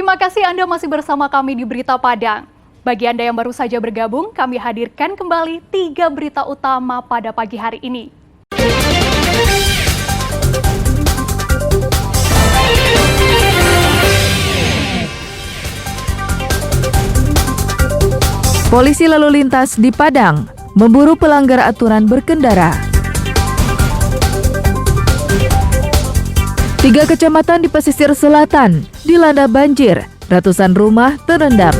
Terima kasih Anda masih bersama kami di Berita Padang. Bagi Anda yang baru saja bergabung, kami hadirkan kembali 3 berita utama pada pagi hari ini. Polisi lalu lintas di Padang memburu pelanggar aturan berkendara. 3 kecamatan di pesisir selatan dilanda banjir, ratusan rumah terendam.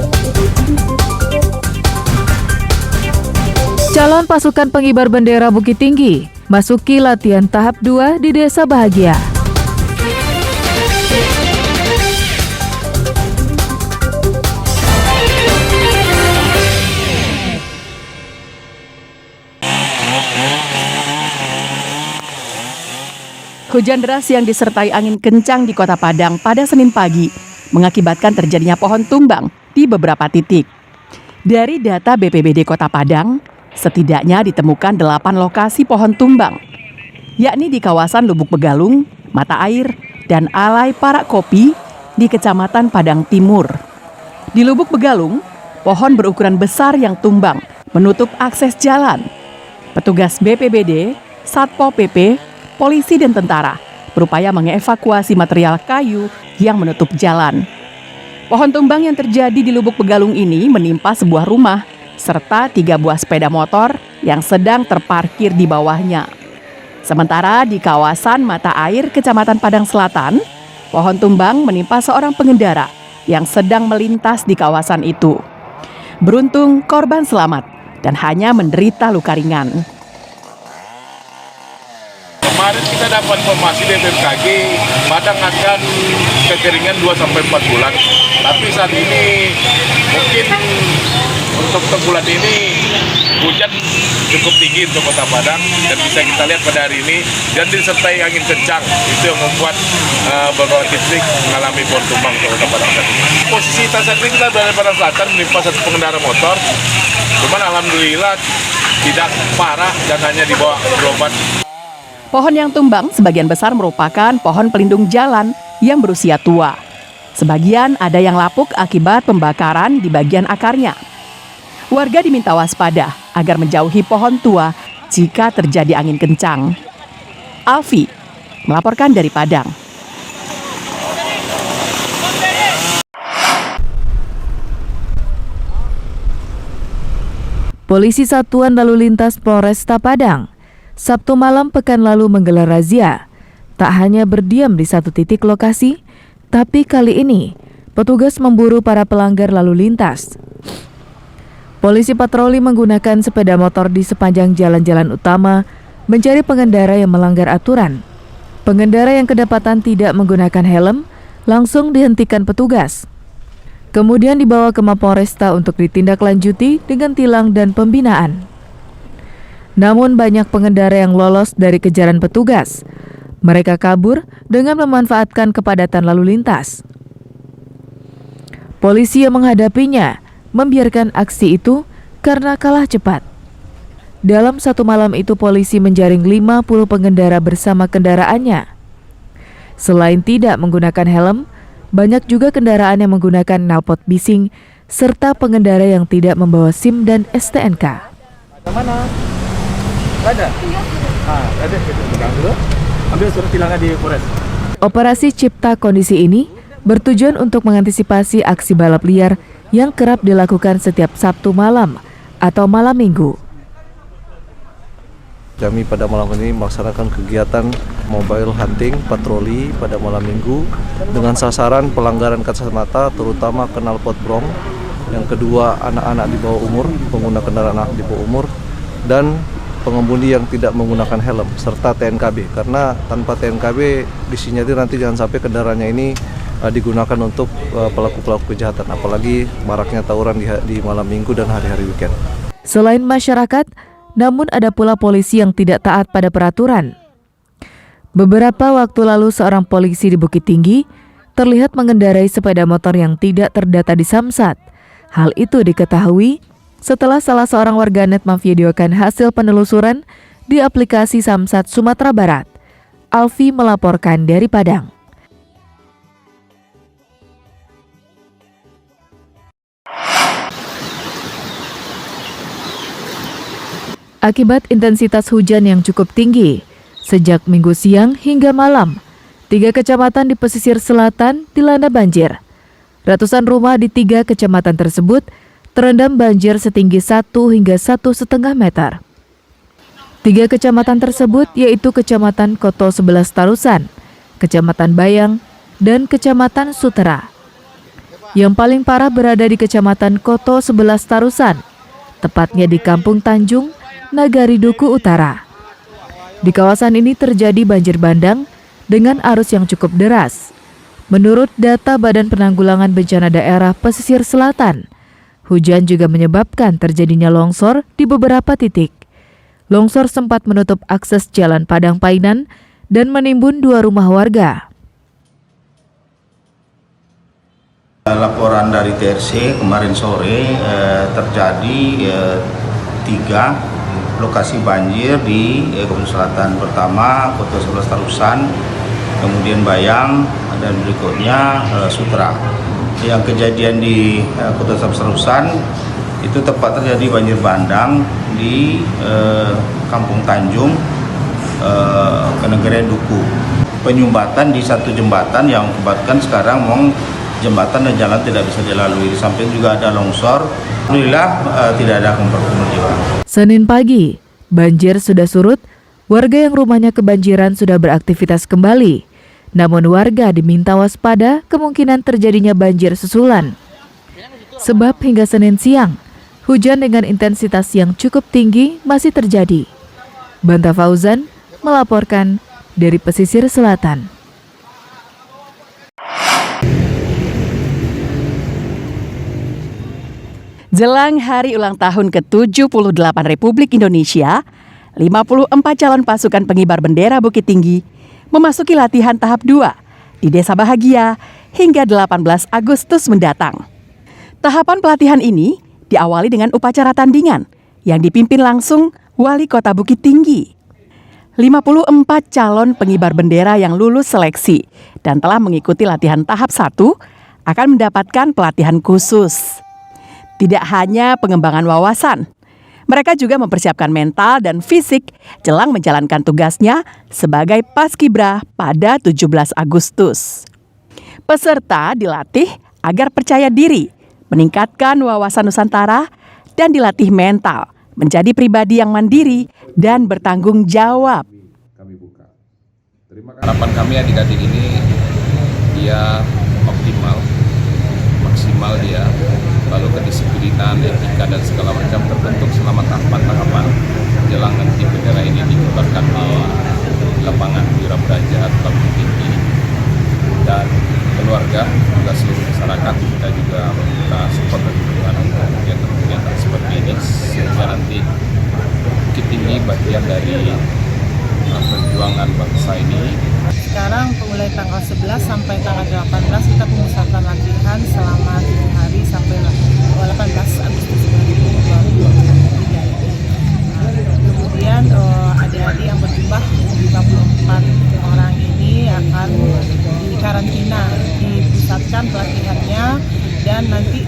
Calon pasukan pengibar bendera Bukit Tinggi masuki latihan tahap 2 di Desa Bahagia. Hujan deras yang disertai angin kencang di Kota Padang pada Senin pagi mengakibatkan terjadinya pohon tumbang di beberapa titik. Dari data BPBD Kota Padang, setidaknya ditemukan 8 lokasi pohon tumbang, yakni di kawasan Lubuk Begalung, Mata Air, dan Alai Parak Kopi di Kecamatan Padang Timur. Di Lubuk Begalung, pohon berukuran besar yang tumbang menutup akses jalan. Petugas BPBD, Satpol PP, polisi dan tentara berupaya mengevakuasi material kayu yang menutup jalan. Pohon tumbang yang terjadi di Lubuk Begalung ini menimpa sebuah rumah serta 3 buah sepeda motor yang sedang terparkir di bawahnya. Sementara di kawasan Mata Air, Kecamatan Padang Selatan, pohon tumbang menimpa seorang pengendara yang sedang melintas di kawasan itu. Beruntung korban selamat dan hanya menderita luka ringan. Kemarin kita dapat informasi dari BMKG, Padang akan kekeringan 2-4 bulan. Tapi saat ini mungkin untuk bulan ini hujan cukup tinggi untuk Kota Padang dan bisa kita lihat pada hari ini dan disertai angin kencang. Itu yang membuat beberapa titik mengalami pohon tumbang untuk Kota Padang. Posisi saat ini kita berada di Padang Selatan menimpa satu pengendara motor. Cuman alhamdulillah tidak parah dan hanya dibawa berobat. Pohon yang tumbang sebagian besar merupakan pohon pelindung jalan yang berusia tua. Sebagian ada yang lapuk akibat pembakaran di bagian akarnya. Warga diminta waspada agar menjauhi pohon tua jika terjadi angin kencang. Alfi melaporkan dari Padang. Polisi Satuan Lalu Lintas Polresta Padang Sabtu malam pekan lalu menggelar razia. Tak hanya berdiam di satu titik lokasi, tapi kali ini petugas memburu para pelanggar lalu lintas. Polisi patroli menggunakan sepeda motor di sepanjang jalan-jalan utama mencari pengendara yang melanggar aturan. Pengendara yang kedapatan tidak menggunakan helm langsung dihentikan petugas. Kemudian dibawa ke Mapolresta untuk ditindaklanjuti dengan tilang dan pembinaan. Namun banyak pengendara yang lolos dari kejaran petugas. Mereka kabur dengan memanfaatkan kepadatan lalu lintas. Polisi yang menghadapinya membiarkan aksi itu karena kalah cepat. Dalam satu malam itu polisi menjaring 50 pengendara bersama kendaraannya. Selain tidak menggunakan helm, banyak juga kendaraan yang menggunakan knalpot bising serta pengendara yang tidak membawa SIM dan STNK. Mana? Ada? Ada. Pegang dulu. Ambil surat tilangnya di Polres. Operasi Cipta Kondisi ini bertujuan untuk mengantisipasi aksi balap liar yang kerap dilakukan setiap Sabtu malam atau malam Minggu. Kami pada malam ini melaksanakan kegiatan mobile hunting patroli pada malam Minggu dengan sasaran pelanggaran kacamata terutama knalpot brong. Yang kedua, anak-anak di bawah umur, pengguna kendaraan anak di bawah umur, dan pengemudi yang tidak menggunakan helm serta TNKB, karena tanpa TNKB disinyalir nanti jangan sampai kendaraannya ini digunakan untuk pelaku-pelaku kejahatan, apalagi maraknya tawuran di malam Minggu dan hari-hari weekend. Selain masyarakat, namun ada pula polisi yang tidak taat pada peraturan. Beberapa waktu lalu seorang polisi di Bukit Tinggi terlihat mengendarai sepeda motor yang tidak terdata di Samsat. Hal itu diketahui setelah salah seorang warganet memvideokan hasil penelusuran di aplikasi Samsat Sumatera Barat. Alfi melaporkan dari Padang. Akibat intensitas hujan yang cukup tinggi, sejak Minggu siang hingga malam, 3 kecamatan di pesisir selatan dilanda banjir. Ratusan rumah di 3 kecamatan tersebut terendam banjir setinggi 1 hingga 1,5 meter. 3 kecamatan tersebut yaitu Kecamatan Koto 11 Tarusan, Kecamatan Bayang, dan Kecamatan Sutera. Yang paling parah berada di Kecamatan Koto 11 Tarusan, tepatnya di Kampung Tanjung, Nagari Duku Utara. Di kawasan ini terjadi banjir bandang dengan arus yang cukup deras. Menurut data Badan Penanggulangan Bencana Daerah Pesisir Selatan, hujan juga menyebabkan terjadinya longsor di beberapa titik. Longsor sempat menutup akses Jalan Padang Painan dan menimbun 2 rumah warga. Laporan dari TRC kemarin sore terjadi 3 lokasi banjir di Kepulauan Selatan. Pertama Koto 11 Tarusan, kemudian Bayang, dan berikutnya Sutera. Yang kejadian di Koto 11 Tarusan itu tepat terjadi banjir bandang di Kampung Tanjung, Kenegarian Duku. Penyumbatan di satu jembatan yang akibatkan sekarang jembatan dan jalan tidak bisa dilalui. Di samping juga ada longsor. Alhamdulillah tidak ada korban jiwa. Senin pagi, banjir sudah surut, warga yang rumahnya kebanjiran sudah beraktivitas kembali. Namun warga diminta waspada kemungkinan terjadinya banjir susulan. Sebab hingga Senin siang, hujan dengan intensitas yang cukup tinggi masih terjadi. Banta Fauzan melaporkan dari pesisir selatan. Jelang hari ulang tahun ke-78 Republik Indonesia, 54 calon pasukan pengibar bendera Bukit Tinggi memasuki latihan tahap 2 di Desa Bahagia hingga 18 Agustus mendatang. Tahapan pelatihan ini diawali dengan upacara tandingan yang dipimpin langsung Wali Kota Bukit Tinggi. 54 calon pengibar bendera yang lulus seleksi dan telah mengikuti latihan tahap 1 akan mendapatkan pelatihan khusus. Tidak hanya pengembangan wawasan, mereka juga mempersiapkan mental dan fisik jelang menjalankan tugasnya sebagai Paskibra pada 17 Agustus. Peserta dilatih agar percaya diri, meningkatkan wawasan Nusantara, dan dilatih mental menjadi pribadi yang mandiri dan bertanggung jawab. Harapan kami adik-adik ini dia maksimal dia, lalu kedisiplinan, etika dan segala macam terbentuk selama tahapan-tahapan jelang nanti bendera ini dikibarkan di lapangan Wira Braja atau Bukit Tinggi. Dan keluarga juga seluruh masyarakat kita juga meminta support dan dukungan untuk kegiatan-kegiatan seperti ini sehingga nanti Bukit Tinggi bagian dari perjuangan bangsa ini. Sekarang mulai tanggal 11 sampai tanggal 18 kita memusatkan latihan selama 7 hari sampai 18 Agustus 2023 ini. Kemudian adik-adik yang berjumlah 54 orang ini akan dikarantina, dipusatkan pelatihannya, dan nanti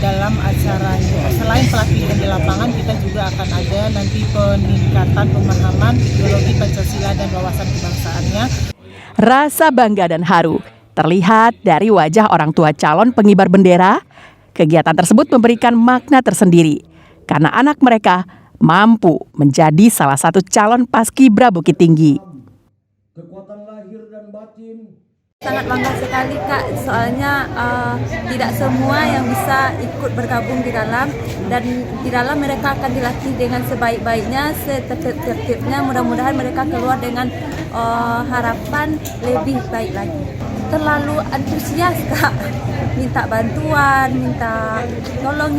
dalam acara selain pelatihan di lapangan kita juga akan ada nanti peningkatan pemahaman ideologi Pancasila dan wawasan kebangsaannya. Rasa bangga dan haru terlihat dari wajah orang tua calon pengibar bendera. Kegiatan tersebut memberikan makna tersendiri karena anak mereka mampu menjadi salah satu calon Paskibra Bukit Tinggi. Sangat bangga sekali Kak, soalnya tidak semua yang bisa ikut bergabung di dalam, dan di dalam mereka akan dilatih dengan sebaik-baiknya, setertib-tertibnya. Mudah-mudahan mereka keluar dengan harapan lebih baik lagi. Terlalu antusias Kak, minta bantuan, minta tolong,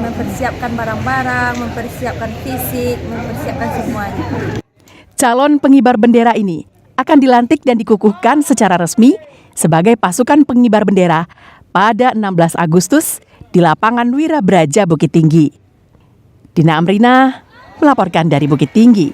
mempersiapkan barang-barang, mempersiapkan fisik, mempersiapkan semuanya. Calon pengibar bendera ini akan dilantik dan dikukuhkan secara resmi sebagai pasukan pengibar bendera pada 16 Agustus di lapangan Wira Braja Bukit Tinggi. Dina Amrina melaporkan dari Bukit Tinggi.